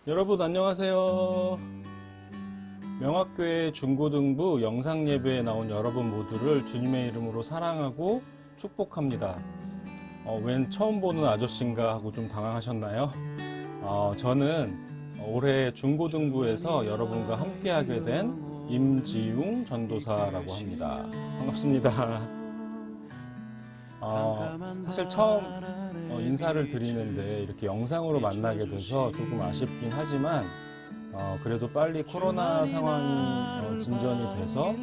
여러분 안녕하세요. 명학교회 중고등부 영상예배에 나온 여러분 모두를 주님의 이름으로 사랑하고 축복합니다. 웬 처음 보는 아저씨인가 하고 좀 당황하셨나요? 저는 올해 중고등부에서 여러분과 함께하게 된 임지웅 전도사라고 합니다. 반갑습니다. 사실 처음 인사를 드리는데 이렇게 영상으로 만나게 돼서 조금 아쉽긴 하지만 그래도 빨리 코로나 상황이 진전이 돼서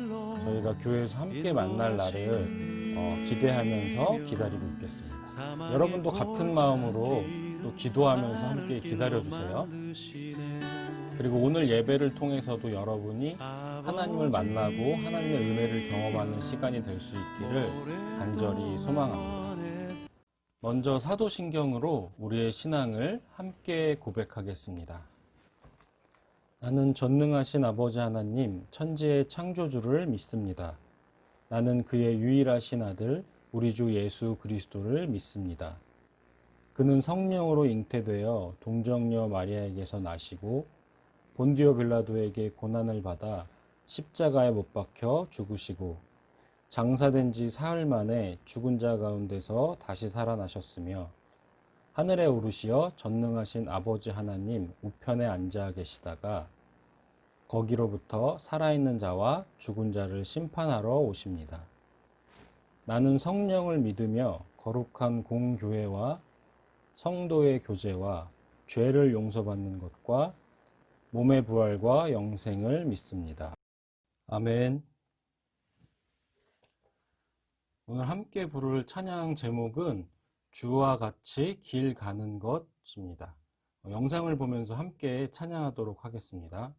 저희가 교회에서 함께 만날 날을 기대하면서 기다리고 있겠습니다. 여러분도 같은 마음으로 또 기도하면서 함께 기다려주세요. 그리고 오늘 예배를 통해서도 여러분이 하나님을 만나고 하나님의 은혜를 경험하는 시간이 될 수 있기를 간절히 소망합니다. 먼저 사도신경으로 우리의 신앙을 함께 고백하겠습니다. 나는 전능하신 아버지 하나님, 천지의 창조주를 믿습니다. 나는 그의 유일하신 아들, 우리 주 예수 그리스도를 믿습니다. 그는 성령으로 잉태되어 동정녀 마리아에게서 나시고 본디오 빌라도에게 고난을 받아 십자가에 못 박혀 죽으시고 장사된 지 사흘 만에 죽은 자 가운데서 다시 살아나셨으며 하늘에 오르시어 전능하신 아버지 하나님 우편에 앉아 계시다가 거기로부터 살아있는 자와 죽은 자를 심판하러 오십니다. 나는 성령을 믿으며 거룩한 공교회와 성도의 교제와 죄를 용서받는 것과 몸의 부활과 영생을 믿습니다. 아멘. 오늘 함께 부를 찬양 제목은 주와 같이 길 가는 것입니다. 영상을 보면서 함께 찬양하도록 하겠습니다.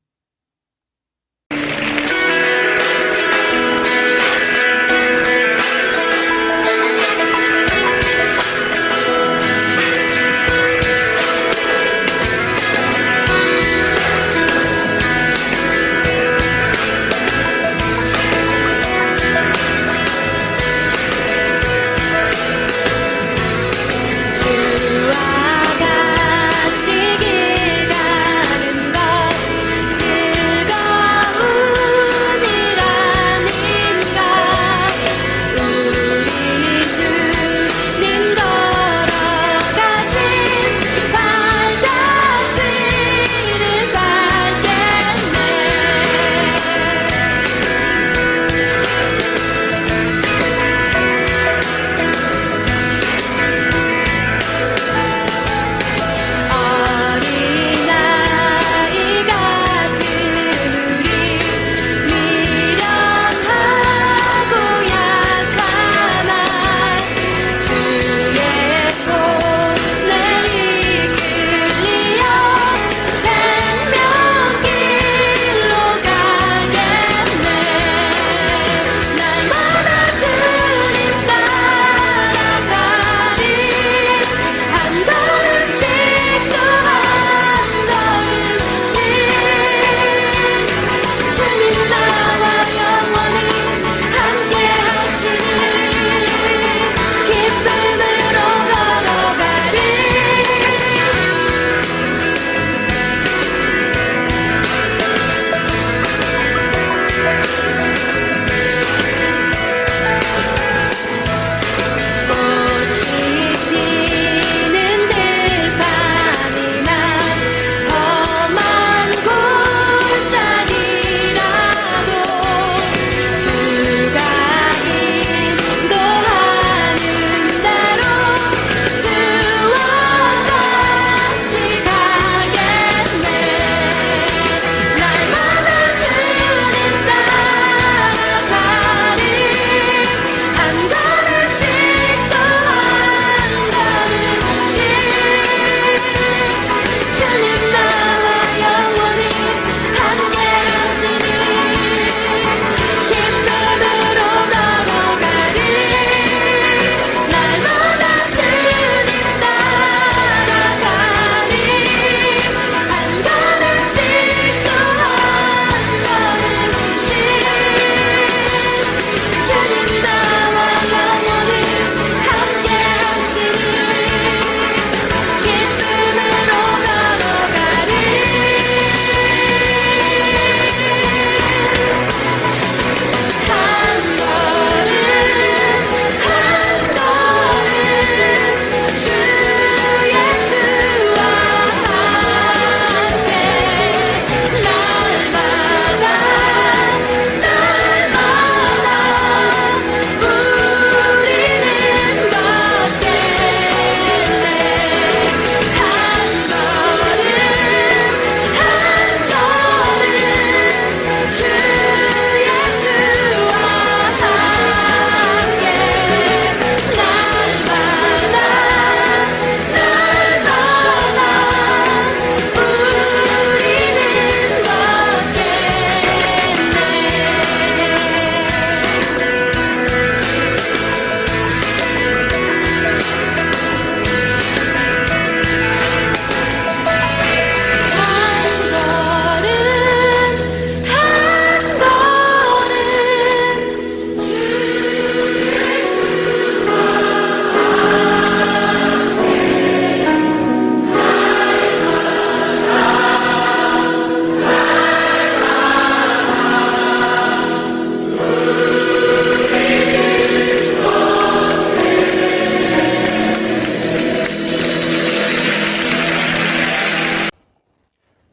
주와 같이 길 가는 것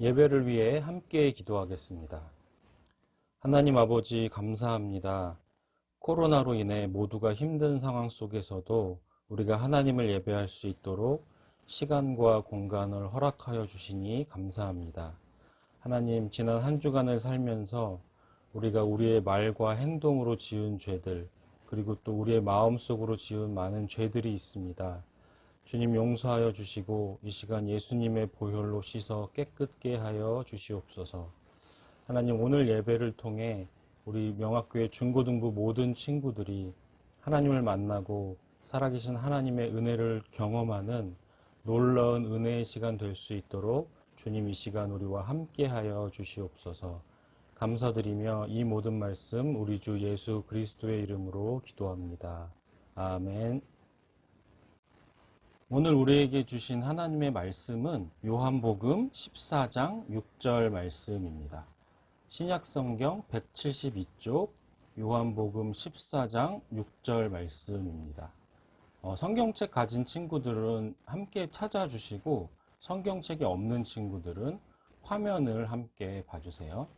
예배를 위해 함께 기도하겠습니다. 하나님 아버지 감사합니다. 코로나로 인해 모두가 힘든 상황 속에서도 우리가 하나님을 예배할 수 있도록 시간과 공간을 허락하여 주시니 감사합니다. 하나님, 지난 한 주간을 살면서 우리가 우리의 말과 행동으로 지은 죄들, 그리고 또 우리의 마음속으로 지은 많은 죄들이 있습니다. 주님 용서하여 주시고 이 시간 예수님의 보혈로 씻어 깨끗게 하여 주시옵소서. 하나님, 오늘 예배를 통해 우리 명학교의 중고등부 모든 친구들이 하나님을 만나고 살아계신 하나님의 은혜를 경험하는 놀라운 은혜의 시간 될 수 있도록 주님 이 시간 우리와 함께 하여 주시옵소서. 감사드리며 이 모든 말씀 우리 주 예수 그리스도의 이름으로 기도합니다. 아멘. 오늘 우리에게 주신 하나님의 말씀은 요한복음 14장 6절 말씀입니다. 신약성경 172쪽 요한복음 14장 6절 말씀입니다. 성경책 가진 친구들은 함께 찾아주시고 성경책이 없는 친구들은 화면을 함께 봐주세요.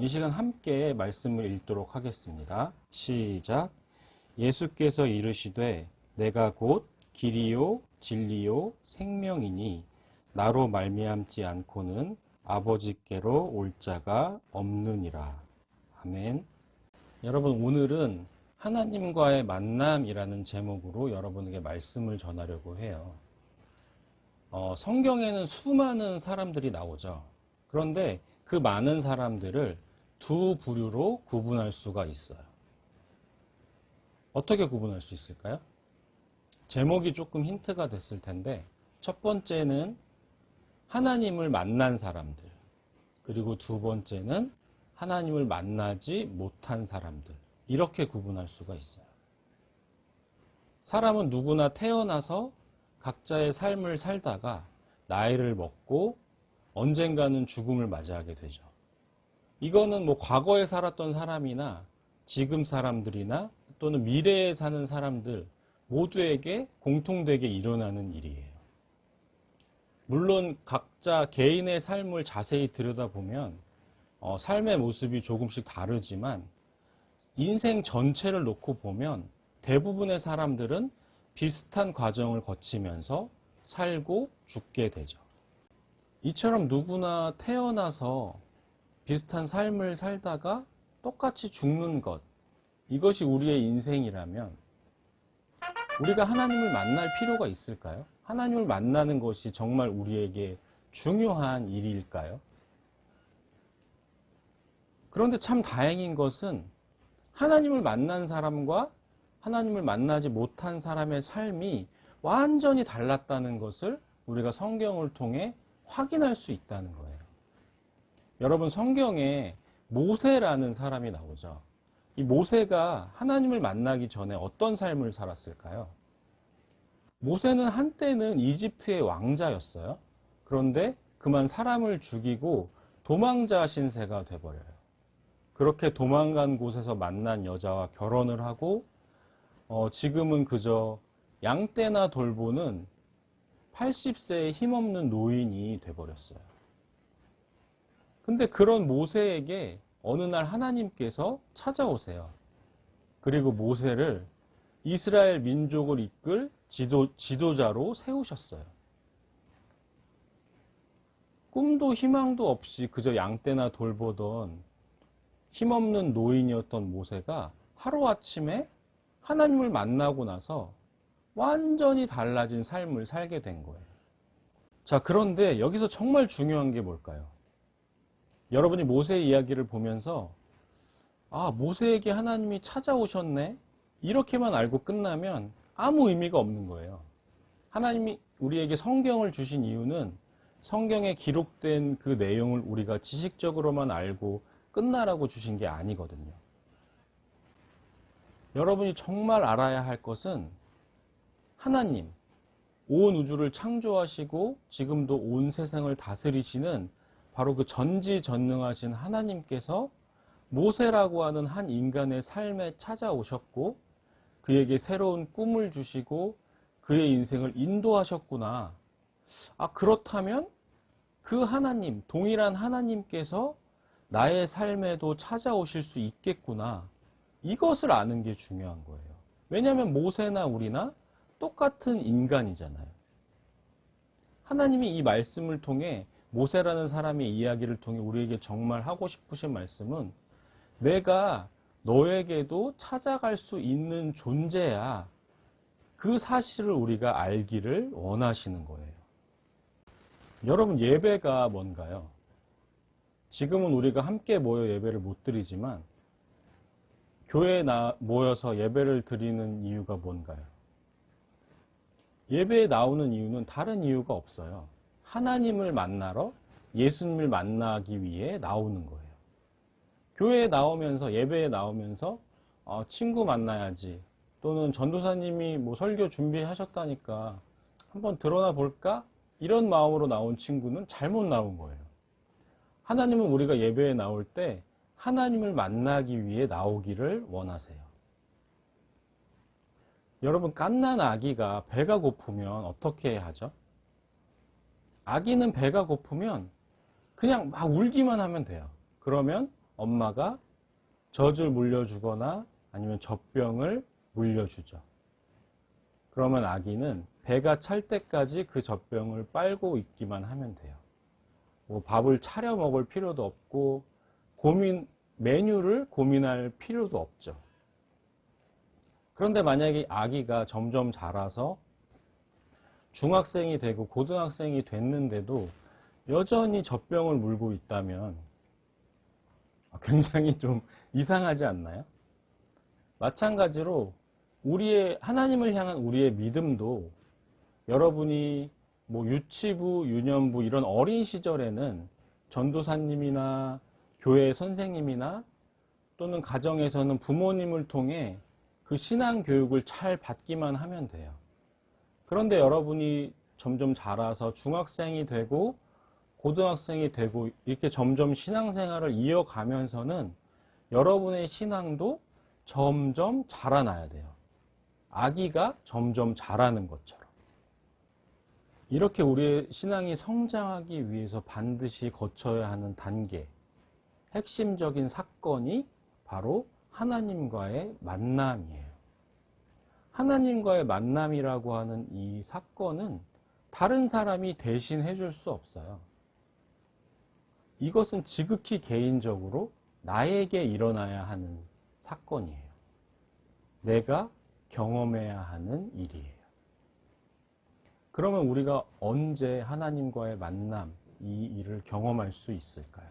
이 시간 함께 말씀을 읽도록 하겠습니다. 시작. 예수께서 이르시되 내가 곧 길이요 진리요 생명이니 나로 말미암지 않고는 아버지께로 올 자가 없느니라. 아멘. 여러분, 오늘은 하나님과의 만남이라는 제목으로 여러분에게 말씀을 전하려고 해요. 성경에는 수많은 사람들이 나오죠. 그런데 그 많은 사람들을 두 부류로 구분할 수가 있어요. 어떻게 구분할 수 있을까요? 제목이 조금 힌트가 됐을 텐데, 첫 번째는 하나님을 만난 사람들, 그리고 두 번째는 하나님을 만나지 못한 사람들, 이렇게 구분할 수가 있어요. 사람은 누구나 태어나서 각자의 삶을 살다가 나이를 먹고 언젠가는 죽음을 맞이하게 되죠. 이거는 뭐 과거에 살았던 사람이나 지금 사람들이나 또는 미래에 사는 사람들 모두에게 공통되게 일어나는 일이에요. 물론 각자 개인의 삶을 자세히 들여다보면 삶의 모습이 조금씩 다르지만 인생 전체를 놓고 보면 대부분의 사람들은 비슷한 과정을 거치면서 살고 죽게 되죠. 이처럼 누구나 태어나서 비슷한 삶을 살다가 똑같이 죽는 것, 이것이 우리의 인생이라면 우리가 하나님을 만날 필요가 있을까요? 하나님을 만나는 것이 정말 우리에게 중요한 일일까요? 그런데 참 다행인 것은 하나님을 만난 사람과 하나님을 만나지 못한 사람의 삶이 완전히 달랐다는 것을 우리가 성경을 통해 확인할 수 있다는 거예요. 여러분, 성경에 모세라는 사람이 나오죠. 이 모세가 하나님을 만나기 전에 어떤 삶을 살았을까요? 모세는 한때는 이집트의 왕자였어요. 그런데 그만 사람을 죽이고 도망자 신세가 돼버려요. 그렇게 도망간 곳에서 만난 여자와 결혼을 하고 지금은 그저 양떼나 돌보는 80세의 힘없는 노인이 돼버렸어요. 근데 그런 모세에게 어느 날 하나님께서 찾아오세요. 그리고 모세를 이스라엘 민족을 이끌 지도자로 세우셨어요. 꿈도 희망도 없이 그저 양떼나 돌보던 힘없는 노인이었던 모세가 하루아침에 하나님을 만나고 나서 완전히 달라진 삶을 살게 된 거예요. 자, 그런데 여기서 정말 중요한 게 뭘까요? 여러분이 모세의 이야기를 보면서 모세에게 하나님이 찾아오셨네? 이렇게만 알고 끝나면 아무 의미가 없는 거예요. 하나님이 우리에게 성경을 주신 이유는 성경에 기록된 그 내용을 우리가 지식적으로만 알고 끝나라고 주신 게 아니거든요. 여러분이 정말 알아야 할 것은 하나님, 온 우주를 창조하시고 지금도 온 세상을 다스리시는 바로 그 전지전능하신 하나님께서 모세라고 하는 한 인간의 삶에 찾아오셨고 그에게 새로운 꿈을 주시고 그의 인생을 인도하셨구나. 그렇다면 그 하나님, 동일한 하나님께서 나의 삶에도 찾아오실 수 있겠구나. 이것을 아는 게 중요한 거예요. 왜냐하면 모세나 우리나 똑같은 인간이잖아요. 하나님이 이 말씀을 통해 모세라는 사람의 이야기를 통해 우리에게 정말 하고 싶으신 말씀은 내가 너에게도 찾아갈 수 있는 존재야. 그 사실을 우리가 알기를 원하시는 거예요. 여러분, 예배가 뭔가요? 지금은 우리가 함께 모여 예배를 못 드리지만 교회에 모여서 예배를 드리는 이유가 뭔가요? 예배에 나오는 이유는 다른 이유가 없어요. 하나님을 만나러, 예수님을 만나기 위해 나오는 거예요. 교회에 나오면서, 예배에 나오면서 친구 만나야지, 또는 전도사님이 뭐 설교 준비하셨다니까 한번 드러나 볼까? 이런 마음으로 나온 친구는 잘못 나온 거예요. 하나님은 우리가 예배에 나올 때 하나님을 만나기 위해 나오기를 원하세요. 여러분, 갓난 아기가 배가 고프면 어떻게 해야 하죠? 아기는 배가 고프면 그냥 막 울기만 하면 돼요. 그러면 엄마가 젖을 물려주거나 아니면 젖병을 물려주죠. 그러면 아기는 배가 찰 때까지 그 젖병을 빨고 있기만 하면 돼요. 뭐 밥을 차려 먹을 필요도 없고 메뉴를 고민할 필요도 없죠. 그런데 만약에 아기가 점점 자라서 중학생이 되고 고등학생이 됐는데도 여전히 젖병을 물고 있다면 굉장히 좀 이상하지 않나요? 마찬가지로 하나님을 향한 우리의 믿음도 여러분이 뭐 유치부, 유년부 이런 어린 시절에는 전도사님이나 교회 선생님이나 또는 가정에서는 부모님을 통해 그 신앙 교육을 잘 받기만 하면 돼요. 그런데 여러분이 점점 자라서 중학생이 되고 고등학생이 되고 이렇게 점점 신앙생활을 이어가면서는 여러분의 신앙도 점점 자라나야 돼요. 아기가 점점 자라는 것처럼. 이렇게 우리의 신앙이 성장하기 위해서 반드시 거쳐야 하는 단계, 핵심적인 사건이 바로 하나님과의 만남이에요. 하나님과의 만남이라고 하는 이 사건은 다른 사람이 대신 해줄 수 없어요. 이것은 지극히 개인적으로 나에게 일어나야 하는 사건이에요. 내가 경험해야 하는 일이에요. 그러면 우리가 언제 하나님과의 만남, 이 일을 경험할 수 있을까요?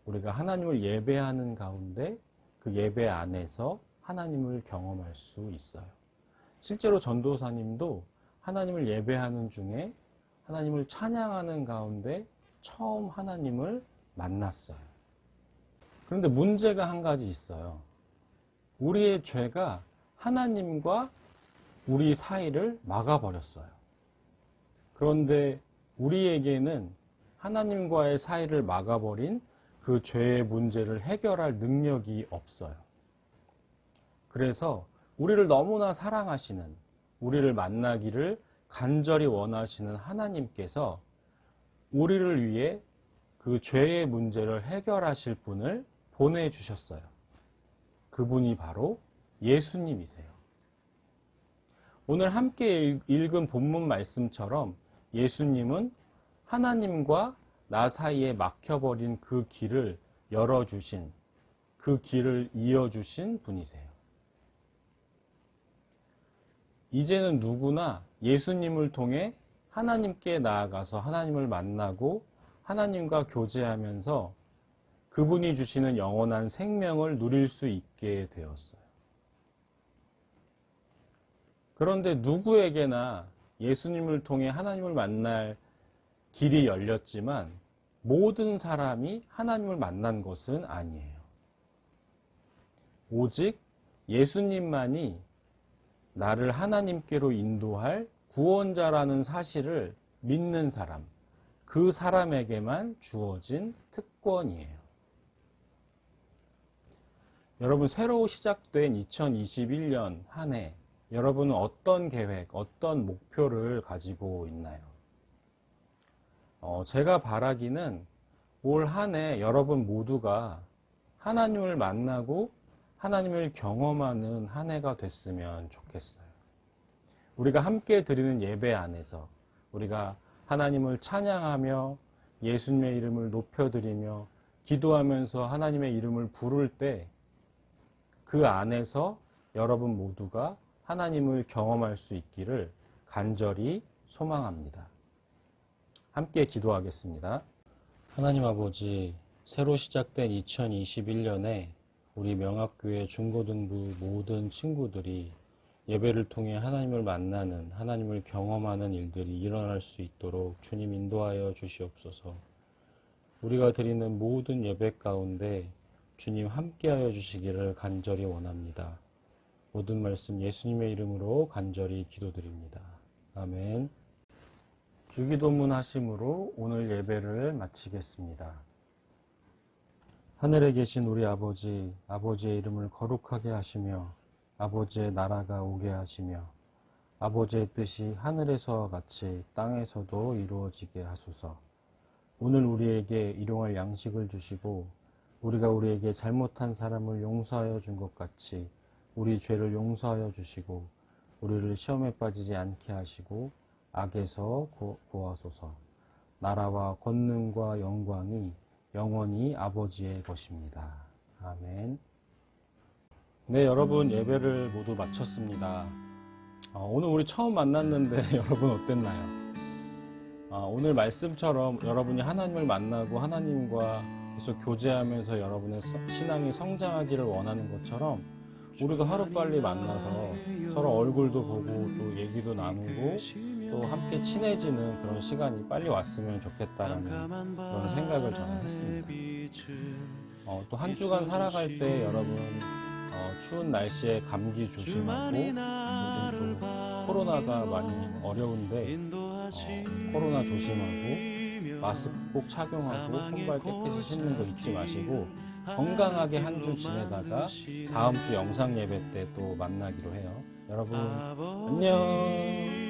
우리가 하나님을 예배하는 가운데 그 예배 안에서 하나님을 경험할 수 있어요. 실제로 전도사님도 하나님을 예배하는 중에 하나님을 찬양하는 가운데 처음 하나님을 만났어요. 그런데 문제가 한 가지 있어요. 우리의 죄가 하나님과 우리 사이를 막아버렸어요. 그런데 우리에게는 하나님과의 사이를 막아버린 그 죄의 문제를 해결할 능력이 없어요. 그래서 우리를 너무나 사랑하시는, 우리를 만나기를 간절히 원하시는 하나님께서 우리를 위해 그 죄의 문제를 해결하실 분을 보내주셨어요. 그분이 바로 예수님이세요. 오늘 함께 읽은 본문 말씀처럼 예수님은 하나님과 나 사이에 막혀버린 그 길을 열어주신, 그 길을 이어주신 분이세요. 이제는 누구나 예수님을 통해 하나님께 나아가서 하나님을 만나고 하나님과 교제하면서 그분이 주시는 영원한 생명을 누릴 수 있게 되었어요. 그런데 누구에게나 예수님을 통해 하나님을 만날 길이 열렸지만 모든 사람이 하나님을 만난 것은 아니에요. 오직 예수님만이 나를 하나님께로 인도할 구원자라는 사실을 믿는 사람, 그 사람에게만 주어진 특권이에요. 여러분, 새로 시작된 2021년 한 해, 여러분은 어떤 계획, 어떤 목표를 가지고 있나요? 제가 바라기는 올 한 해 여러분 모두가 하나님을 만나고 하나님을 경험하는 한 해가 됐으면 좋겠어요. 우리가 함께 드리는 예배 안에서 우리가 하나님을 찬양하며 예수님의 이름을 높여드리며 기도하면서 하나님의 이름을 부를 때 그 안에서 여러분 모두가 하나님을 경험할 수 있기를 간절히 소망합니다. 함께 기도하겠습니다. 하나님 아버지, 새로 시작된 2021년에 우리 명학교회 중고등부 모든 친구들이 예배를 통해 하나님을 만나는, 하나님을 경험하는 일들이 일어날 수 있도록 주님 인도하여 주시옵소서. 우리가 드리는 모든 예배 가운데 주님 함께하여 주시기를 간절히 원합니다. 모든 말씀 예수님의 이름으로 간절히 기도드립니다. 아멘. 주기도문 하심으로 오늘 예배를 마치겠습니다. 하늘에 계신 우리 아버지, 아버지의 이름을 거룩하게 하시며 아버지의 나라가 오게 하시며 아버지의 뜻이 하늘에서와 같이 땅에서도 이루어지게 하소서. 오늘 우리에게 일용할 양식을 주시고 우리가 우리에게 잘못한 사람을 용서하여 준 것 같이 우리 죄를 용서하여 주시고 우리를 시험에 빠지지 않게 하시고 악에서 구하소서. 나라와 권능과 영광이 영원히 아버지의 것입니다. 아멘. 네, 여러분 예배를 모두 마쳤습니다. 오늘 우리 처음 만났는데 여러분 어땠나요? 오늘 말씀처럼 여러분이 하나님을 만나고 하나님과 계속 교제하면서 여러분의 신앙이 성장하기를 원하는 것처럼 우리도 하루빨리 만나서 서로 얼굴도 보고 또 얘기도 나누고 또 함께 친해지는 그런 시간이 빨리 왔으면 좋겠다라는 그런 생각을 저는 했습니다. 또 한 주간 살아갈 때 여러분 추운 날씨에 감기 조심하고 요즘 또 코로나가 많이 어려운데 코로나 조심하고 마스크 꼭 착용하고 손발 깨끗이 씻는 거 잊지 마시고 건강하게 한 주 지내다가 다음 주 영상 예배 때 또 만나기로 해요. 여러분 안녕.